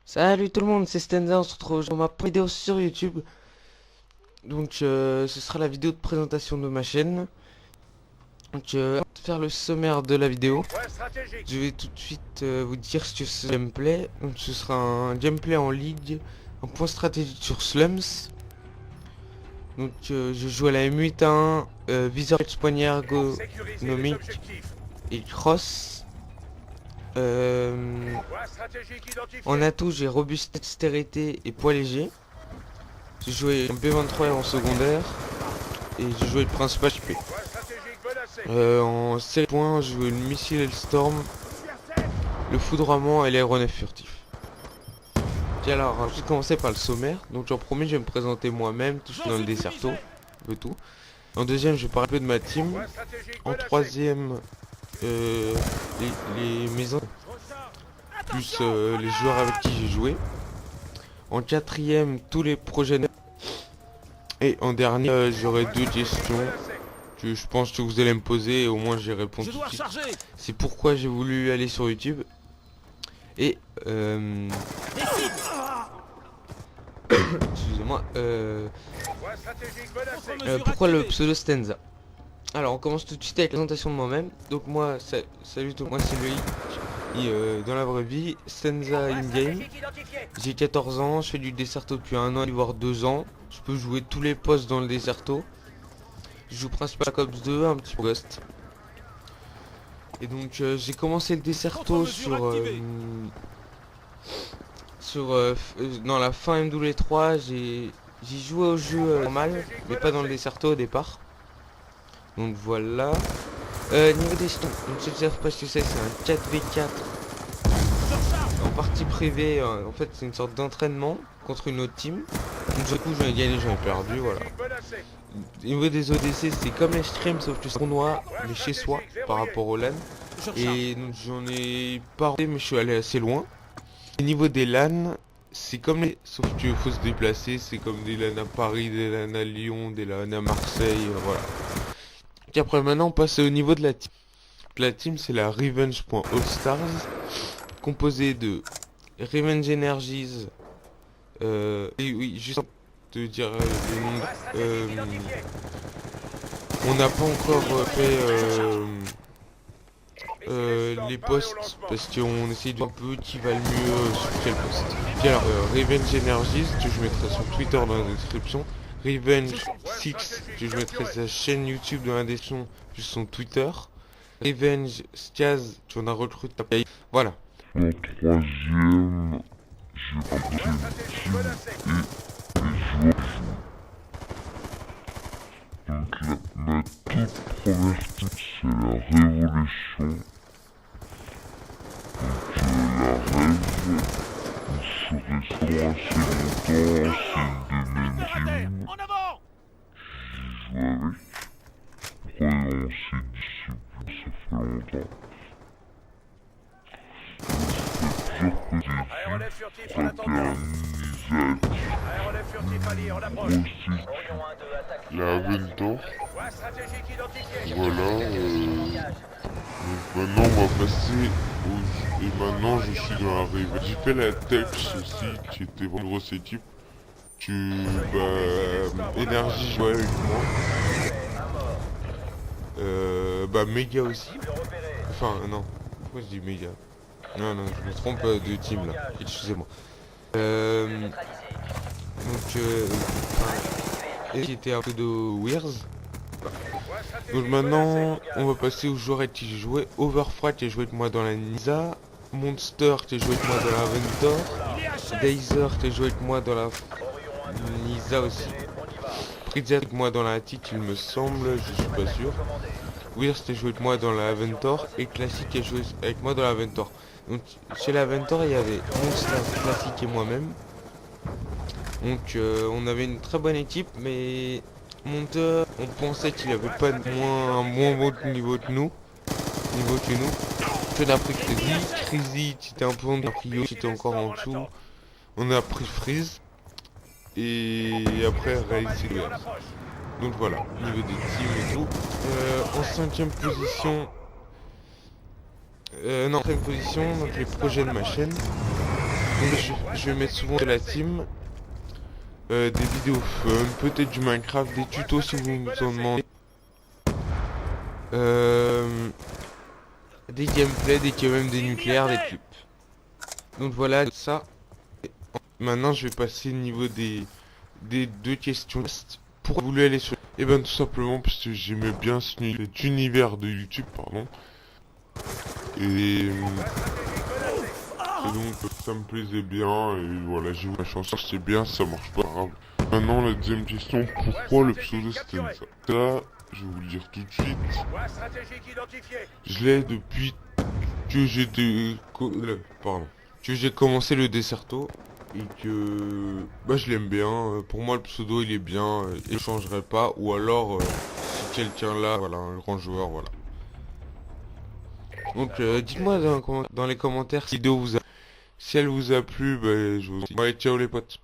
Salut tout le monde, c'est Stenza, on se retrouve dans ma première vidéo sur YouTube. Donc ce sera la vidéo de présentation de ma chaîne. Donc avant de faire le sommaire de la vidéo, je vais tout de suite vous dire ce que ce gameplay. Donc ce sera un gameplay en ligue, un point stratégique sur Slums. Donc je joue à la M8A1, viseur poignard ergonomique et cross. En atout, j'ai robuste, dextérité et poids léger. J'ai joué en B23 en secondaire et j'ai joué le principal HP. En 7 points, j'ai joué le missile et le storm, le foudroiement et l'aéronef furtif. Et alors, je vais commencer par le sommaire. Donc en premier, je vais me présenter moi-même, tout dans le Desserto, un peu tout. En deuxième, je vais parler un peu de ma team. En troisième, les maisons plus les joueurs avec qui j'ai joué. En quatrième, tous les projets. Et en dernier, j'aurai deux questions que je pense que vous allez me poser et au moins j'y réponds tout de suite. C'est pourquoi j'ai voulu aller sur YouTube. Et excusez-moi. Pourquoi le pseudo Stenza? Alors on commence tout de suite avec la présentation de moi-même. Donc moi, salut tout le monde, c'est Loïc. Et dans la vraie vie, Stenza in-game. J'ai 14 ans, je fais du Desserto depuis 1 an, voire 2 ans. Je peux jouer tous les postes dans le Desserto. Je joue principalement à Cops 2, un petit peu Ghost. Et donc j'ai commencé le Desserto dans la fin MW3, j'ai joué au jeu normal, mais pas dans le Desserto au départ. Donc voilà. Niveau des jetons, donc je ne sais pas ce que c'est un 4v4 en partie privée. En fait, c'est une sorte d'entraînement contre une autre team. Donc du coup, j'en ai gagné, j'en ai perdu, voilà. Au niveau des ODC, c'est comme les streams, sauf que c'est tournoi, mais chez soi, par rapport au LAN. Et donc j'en ai pas rentré, mais je suis allé assez loin. Au niveau des LAN, c'est comme les... Sauf qu'il faut se déplacer, c'est comme des LAN à Paris, des LAN à Lyon, des LAN à Marseille, voilà. Et après maintenant, on passe au niveau de la team. La team, c'est la Revenge.allstars, composée de Revenge Energies, et oui, juste te dire les noms. On n'a pas encore fait les postes parce qu'on essaye de voir un peu qui va le mieux sur quel poste. Puis alors, Revenge Energies, que je mettrai son Twitter dans la description. Revenge 6, que je mettrai sa chaîne YouTube dans la description, plus son Twitter. Revenge Skaz, tu en as recruté. Voilà. En troisième, j'ai recruté une team et les joueurs jouent. Donc ma toute première team, c'est la Révolution. Donc la Rêve, vous saurez ça assez longtemps, c'est une de mes teams. J'ai joué avec. Après on s'est discipliné, ça fait longtemps. Aérolève furtif en attendant. Aérolève furtif, la Aventor. Voilà. Donc maintenant on va passer au... Et maintenant je suis dans la rive. J'ai fait la Tex aussi, qui était vraiment une grosse équipe. Énergie jouait avec moi. Méga aussi. Enfin non. Pourquoi je dis méga? Non, je me trompe de team là, excusez-moi. Qui était un peu de Weirs. Donc maintenant, on va passer aux joueurs avec qui j'ai joué. Overfry qui a joué avec moi dans la Nisa. Monster qui a joué avec moi dans la Aventor. Dazer qui a joué avec moi dans la Nisa aussi. Prizia avec moi dans la Attic, il me semble, je suis pas sûr. Weirs qui a joué avec moi dans la Aventor. Et Classic qui a joué avec moi dans la Aventor. Donc chez l'Aventor il y avait Monster, Classic et moi-même. Donc on avait une très bonne équipe, mais Monster, on pensait qu'il avait pas un moins bon niveau que nous. On a pris Crazy qui était un peu en Rio, qui était encore en dessous. On a pris Freeze. Et après réalisé le R. Donc voilà, niveau des teams et tout. En cinquième position. Non, 5ème position, donc les projets de ma chaîne. Donc je vais mettre souvent de la team, des vidéos fun, peut-être du Minecraft, des tutos si vous nous en demandez. Des gameplays, même des nucléaires, des clips. Donc voilà ça. Maintenant je vais passer au niveau des deux questions. Pourquoi vous voulez aller sur... Eh ben tout simplement parce que j'aimais bien cet univers de YouTube, pardon. Et donc ça me plaisait bien et voilà, j'ai eu la chance, c'est bien, ça marche pas grave. Maintenant la deuxième question, pourquoi le pseudo Stenza? Ça, je vais vous le dire tout de suite. Je l'ai depuis que j'ai commencé le Desserto et que je l'aime bien. Pour moi le pseudo il est bien et je changerai pas, ou alors si quelqu'un là, voilà, un grand joueur, voilà. Donc dites-moi dans les commentaires Si elle vous a plu, je vous dis. Allez, ciao les potes.